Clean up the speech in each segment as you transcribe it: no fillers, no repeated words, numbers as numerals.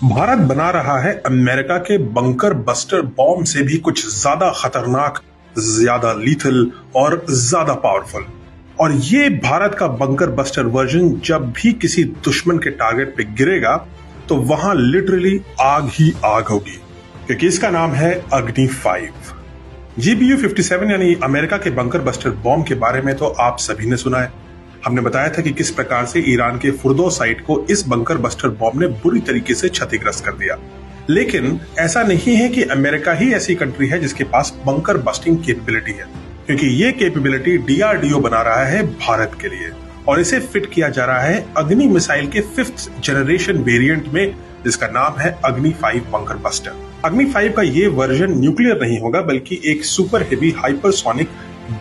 भारत बना रहा है अमेरिका के बंकर बस्टर बॉम्ब से भी कुछ ज्यादा खतरनाक, ज्यादा लीथल और ज्यादा पावरफुल। और ये भारत का बंकर बस्टर वर्जन जब भी किसी दुश्मन के टारगेट पे गिरेगा तो वहां लिटरली आग ही आग होगी, क्योंकि इसका नाम है अग्नि 5। GBU-57 यानी अमेरिका के बंकर बस्टर बॉम्ब के बारे में तो आप सभी ने सुना है। हमने बताया था कि किस प्रकार से ईरान के फुर्दो साइट को इस बंकर बस्टर बॉम्ब ने बुरी तरीके से क्षतिग्रस्त कर दिया। लेकिन ऐसा नहीं है कि अमेरिका ही ऐसी कंट्री है जिसके पास बंकर बस्टिंग कैपेबिलिटी है, क्योंकि ये कैपेबिलिटी DRDO बना रहा है भारत के लिए, और इसे फिट किया जा रहा है अग्नि मिसाइल के 5th जनरेशन वेरिएंट में, जिसका नाम है अग्नि 5 बंकर बस्टर। अग्नि 5 का ये वर्जन न्यूक्लियर नहीं होगा, बल्कि एक super heavy hypersonic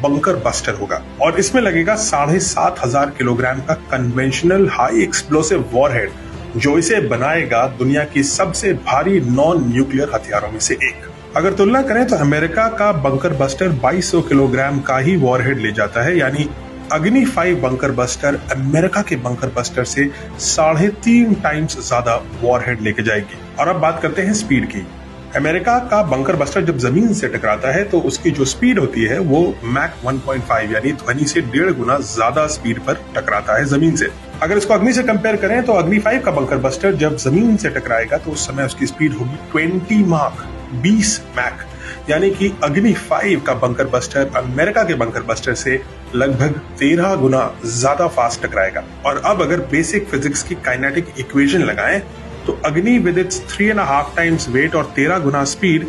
bunker buster होगा, और इसमें लगेगा 7,500 किलोग्राम का कन्वेंशनल हाई एक्सप्लोसिव वॉरहेड, जो इसे बनाएगा दुनिया की सबसे भारी नॉन न्यूक्लियर हथियारों में से एक। अगर तुलना करें तो अमेरिका का बंकर बस्टर 2200 किलोग्राम का ही वॉरहेड ले जाता है, यानी अग्नि 5 बंकर बस्टर अमेरिका के बंकर बस्टर से 3.5 टाइम्स ज्यादा वॉरहेड लेके जाएगी। और अब बात करते हैं स्पीड की। अमेरिका का बंकर बस्टर जब जमीन से टकराता है तो उसकी जो स्पीड होती है वो मैक 1.5 यानी ध्वनि से 1.5 गुना ज्यादा स्पीड पर टकराता है जमीन से। अगर इसको अग्नि से कंपेयर करें तो अग्नि 5 का बंकर बस्टर जब जमीन से टकराएगा तो उस समय उसकी स्पीड होगी 20 मैक, यानी कि अग्नि 5 का बंकर बस्टर अमेरिका के बंकर बस्टर से लगभग 13 गुना ज्यादा फास्ट टकराएगा। और अब अगर बेसिक फिजिक्स की काइनेटिक इक्वेशन लगाएं तो अग्नि विद इट्स 3.5 टाइम्स वेट और 13 गुना स्पीड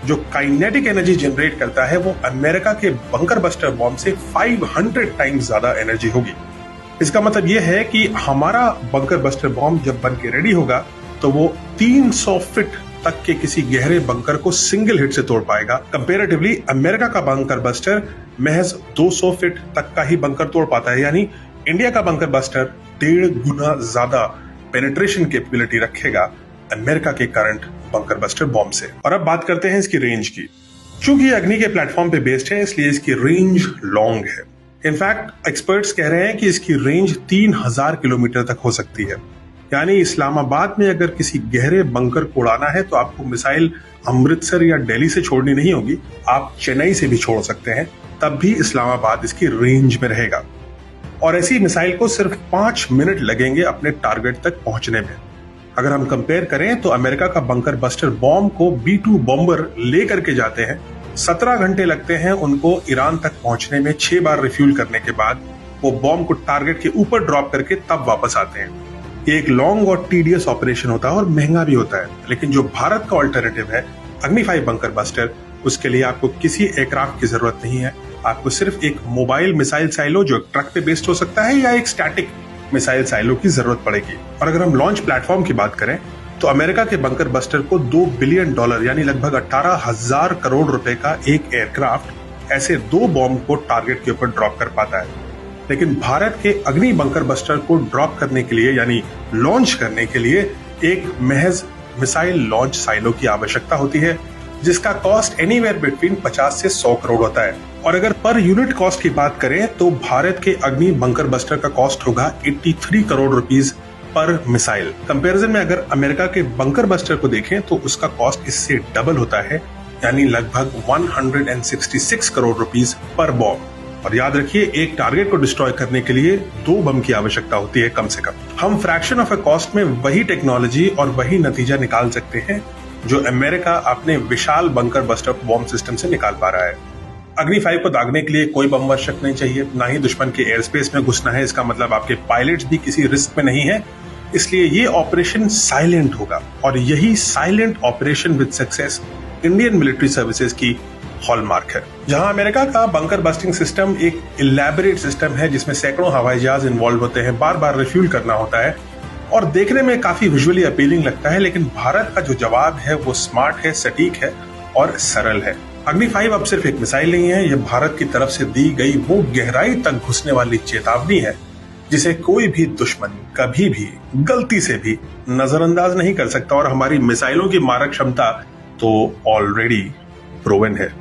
जो काइनेटिक एनर्जी जनरेट करता है वो अमेरिका के बंकर बस्टर बॉम्ब से 500 टाइम्स ज्यादा एनर्जी होगी। इसका मतलब यह है कि हमारा बंकर बस्टर बॉम्ब जब बन के रेडी होगा तो वो 300 फीट तक के किसी गहरे बंकर को सिंगल हिट से तोड़ पाएगा। कंपैरेटिवली अमेरिका का बंकर बस्टर महज 200 फीट तक का ही बंकर तोड़ पाता है, यानी इंडिया का बंकर बस्टर 1.5 गुना ज्यादा पेनिट्रेशन कैपेबिलिटी रखेगा अमेरिका के करंट बंकर बस्टर बॉम्ब से। और अब बात करते हैं इसकी रेंज की। चूंकि अग्नि के प्लेटफॉर्म पे बेस्ड है इसलिए इसकी रेंज लॉन्ग है। इनफैक्ट एक्सपर्ट्स कह रहे हैं कि इसकी रेंज 3000 किलोमीटर तक हो सकती है, यानी इस्लामाबाद में अगर किसी गहरे बंकर को उड़ाना है तो आपको मिसाइल अमृतसर या दिल्ली से छोड़नी नहीं होगी, आप चेन्नई से भी छोड़ सकते हैं, तब भी इस्लामाबाद इसकी रेंज में रहेगा। और ऐसी मिसाइल को सिर्फ 5 मिनट लगेंगे अपने टारगेट तक पहुंचने में। अगर हम कंपेयर करें तो अमेरिका का बंकर बस्टर बॉम्ब को B-2 बॉम्बर लेकर के जाते हैं, 17 घंटे लगते हैं उनको ईरान तक पहुंचने में। 6 बार रिफ्यूल करने के बाद वो बॉम्ब को टारगेट के ऊपर ड्रॉप करके तब वापस आते हैं। ये एक लॉन्ग और टीडियस ऑपरेशन होता है और महंगा भी होता है। लेकिन जो भारत का ऑल्टरनेटिव है अग्नि 5 बंकर बस्टर, उसके लिए आपको किसी एयरक्राफ्ट की जरूरत नहीं है। आपको सिर्फ एक मोबाइल मिसाइल साइलो जो ट्रक पे बेस्ड हो सकता है या एक स्टैटिक मिसाइल साइलो की जरूरत पड़ेगी। और अगर हम लॉन्च प्लेटफॉर्म की बात करें तो अमेरिका के बंकर बस्टर को $2 बिलियन यानी लगभग 18,000 करोड़ रुपए का एक एयरक्राफ्ट ऐसे 2 बॉम्ब को टारगेट के ऊपर ड्रॉप कर पाता है। लेकिन भारत के अग्नि बंकर बस्टर को ड्रॉप करने के लिए यानी लॉन्च करने के लिए एक महज मिसाइल लॉन्च साइलो की आवश्यकता होती है, जिसका कॉस्ट एनीवेयर बिटवीन 50 से 100 करोड़ होता है। और अगर पर यूनिट कॉस्ट की बात करें तो भारत के अग्नि बंकर बस्टर का कॉस्ट होगा 83 करोड़ रुपीस पर मिसाइल। कंपैरिजन में अगर अमेरिका के बंकर बस्टर को देखें तो उसका कॉस्ट इससे डबल होता है, यानी लगभग 166 करोड़ रुपीस पर बॉम्ब। और याद रखिए, एक टारगेट को डिस्ट्रॉय करने के लिए 2 बम की आवश्यकता होती है कम से कम। हम फ्रैक्शन ऑफ अ कॉस्ट में वही टेक्नोलॉजी और वही नतीजा निकाल सकते हैं जो अमेरिका अपने विशाल बंकर बस्टर बॉम्ब सिस्टम से निकाल पा रहा है। अग्नि 5 को दागने के लिए कोई बम वर्षक नहीं चाहिए, ना ही दुश्मन के एयर स्पेस में घुसना है। इसका मतलब आपके पायलट्स भी किसी रिस्क में नहीं है, इसलिए ये ऑपरेशन साइलेंट होगा। और यही silent operation with success Indian military services की हॉलमार्क है। जहां अमेरिका का बंकर बस्टिंग सिस्टम एक इलैबोरेट सिस्टम है जिसमें सैकड़ों हवाई जहाज इन्वॉल्व होते हैं, बार बार रिफ्यूल करना होता है और देखने में काफी विजुअली अपीलिंग लगता है। लेकिन भारत का जो जवाब है वो स्मार्ट है, सटीक है और सरल है। अग्नि 5 अब सिर्फ एक मिसाइल नहीं है, यह भारत की तरफ से दी गई वो गहराई तक घुसने वाली चेतावनी है जिसे कोई भी दुश्मन कभी भी गलती से भी नजरअंदाज नहीं कर सकता। और हमारी मिसाइलों की मारक क्षमता तो ऑलरेडी प्रूवन है।